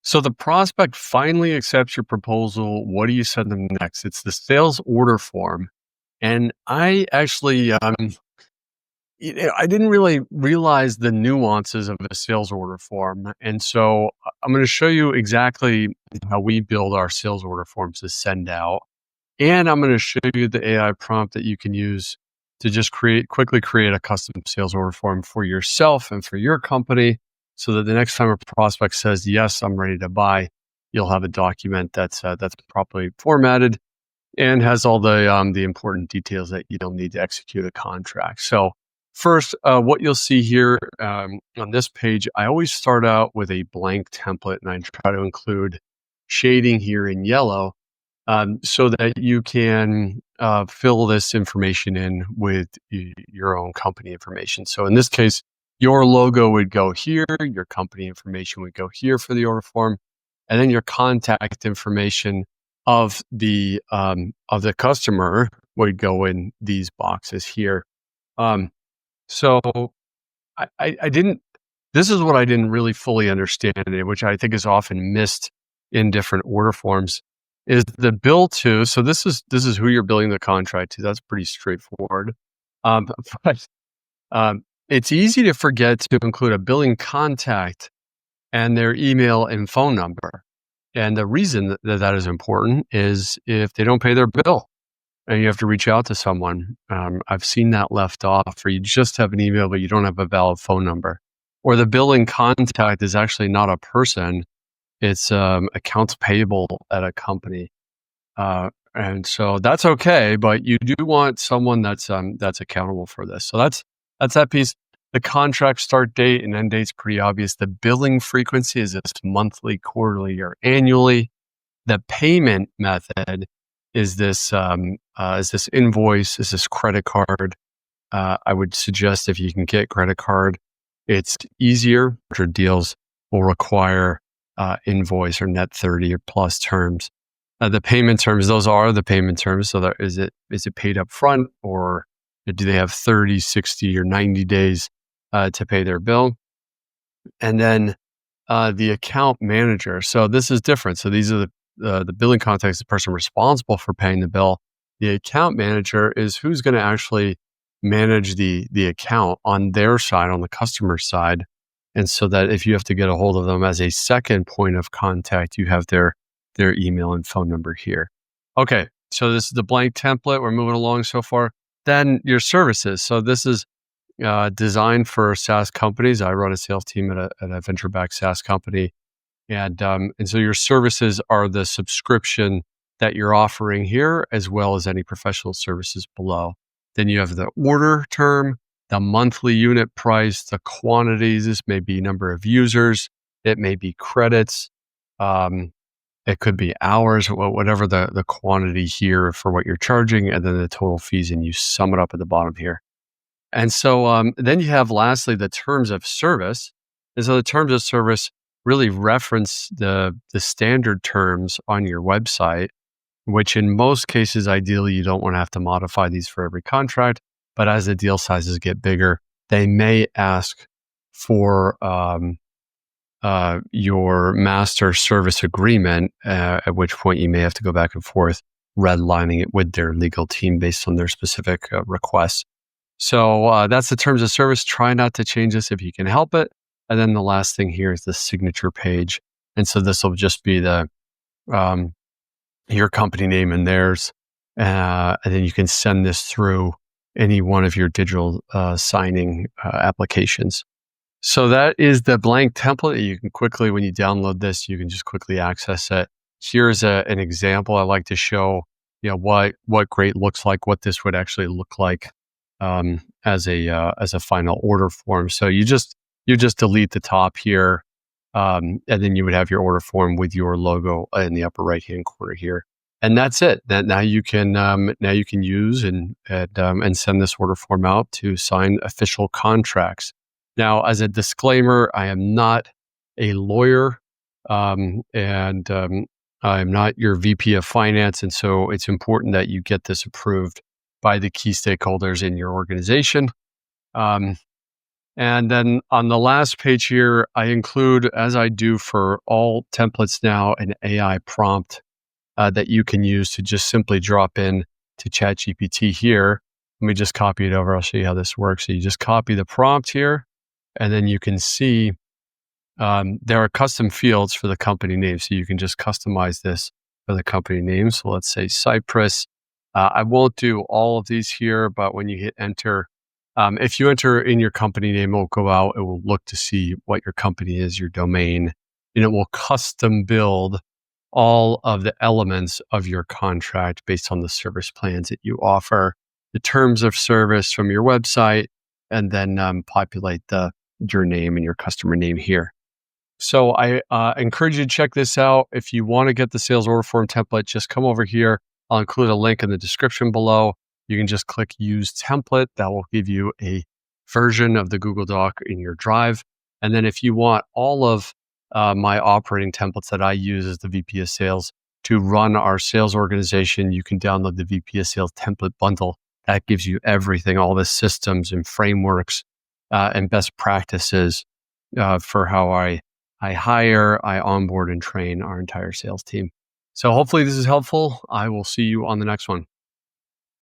So the prospect finally accepts your proposal. What do you send them next? It's the sales order form. And I actually, I didn't really realize the nuances of a sales order form. And so I'm going to show you exactly how we build our sales order forms to send out. And I'm going to show you the AI prompt that you can use to just quickly create a custom sales order form for yourself and for your company so that the next time a prospect says, yes, I'm ready to buy, you'll have a document that's properly formatted and has all the important details that you'll need to execute a contract. So first, what you'll see here on this page, I always start out with a blank template and I try to include shading here in yellow so that you can fill this information in with your own company information. So in this case, your logo would go here, your company information would go here for the order form, and then your contact information of the customer would go in these boxes here. So I didn't. This is what I didn't really fully understand, which I think is often missed in different order forms, is the bill to. So this is who you're billing the contract to. That's pretty straightforward. But it's easy to forget to include a billing contact and their email and phone number. And the reason that is important is if they don't pay their bill and you have to reach out to someone. I've seen that left off, or you just have an email, but you don't have a valid phone number. Or the billing contact is actually not a person, it's accounts payable at a company. And so that's okay, but you do want someone that's accountable for this. So that's that piece. The contract start date and end date's pretty obvious. The billing frequency is this monthly, quarterly, or annually. The payment method is this invoice, is this credit card. I would suggest if you can get credit card, it's easier. Larger deals will require invoice or net 30 or plus terms. The payment terms, those are the payment terms. So is it paid up front, or do they have 30, 60, or 90 days to pay their bill? And then the account manager. So this is different. So these are the billing contacts, the person responsible for paying the bill. The account manager is who's going to actually manage the account on their side, on the customer side. And so that if you have to get a hold of them as a second point of contact, you have their email and phone number here. Okay, so this is the blank template. We're moving along so far. Then your services. So this is designed for SaaS companies. I run a sales team at a venture-backed SaaS company. And so your services are the subscription that you're offering here, as well as any professional services below. Then you have the order term, the monthly unit price, the quantities. This may be number of users. It may be credits. It could be hours, whatever the quantity here for what you're charging, and then the total fees, and you sum it up at the bottom here. And so then you have lastly the terms of service. And so the terms of service really reference the standard terms on your website, which in most cases, ideally, you don't want to have to modify these for every contract. But as the deal sizes get bigger, they may ask for your master service agreement, at which point you may have to go back and forth, redlining it with their legal team based on their specific requests. So that's the terms of service. Try not to change this if you can help it. And then the last thing here is the signature page. And so this will just be the your company name and theirs. And then you can send this through any one of your digital signing applications. So that is the blank template. You can quickly, when you download this, you can just quickly access it. Here's an example. I like to show, what great looks like, what this would actually look like as a final order form. So you just delete the top here, and then you would have your order form with your logo in the upper right hand corner here, and that's it. Now you can use and send this order form out to sign official contracts. Now, as a disclaimer, I am not a lawyer, and I'm not your VP of finance, and so it's important that you get this approved by the key stakeholders in your organization. And then on the last page here, I include, as I do for all templates now, an AI prompt that you can use to just simply drop in to ChatGPT here. Let me just copy it over. I'll show you how this works. So you just copy the prompt here, and then you can see there are custom fields for the company name. So you can just customize this for the company name. So let's say Cypress. I won't do all of these here, but when you hit enter, if you enter in your company name, it will go out. It will look to see what your company is, your domain, and it will custom build all of the elements of your contract based on the service plans that you offer, the terms of service from your website, and then populate your name and your customer name here. So I encourage you to check this out. If you want to get the sales order form template, just come over here. I'll include a link in the description below. You can just click use template. That will give you a version of the Google Doc in your Drive. And then if you want all of my operating templates that I use as the VP of Sales to run our sales organization, you can download the VP of Sales template bundle. That gives you everything, all the systems and frameworks and best practices for how I hire, I onboard and train our entire sales team. So hopefully this is helpful. I will see you on the next one.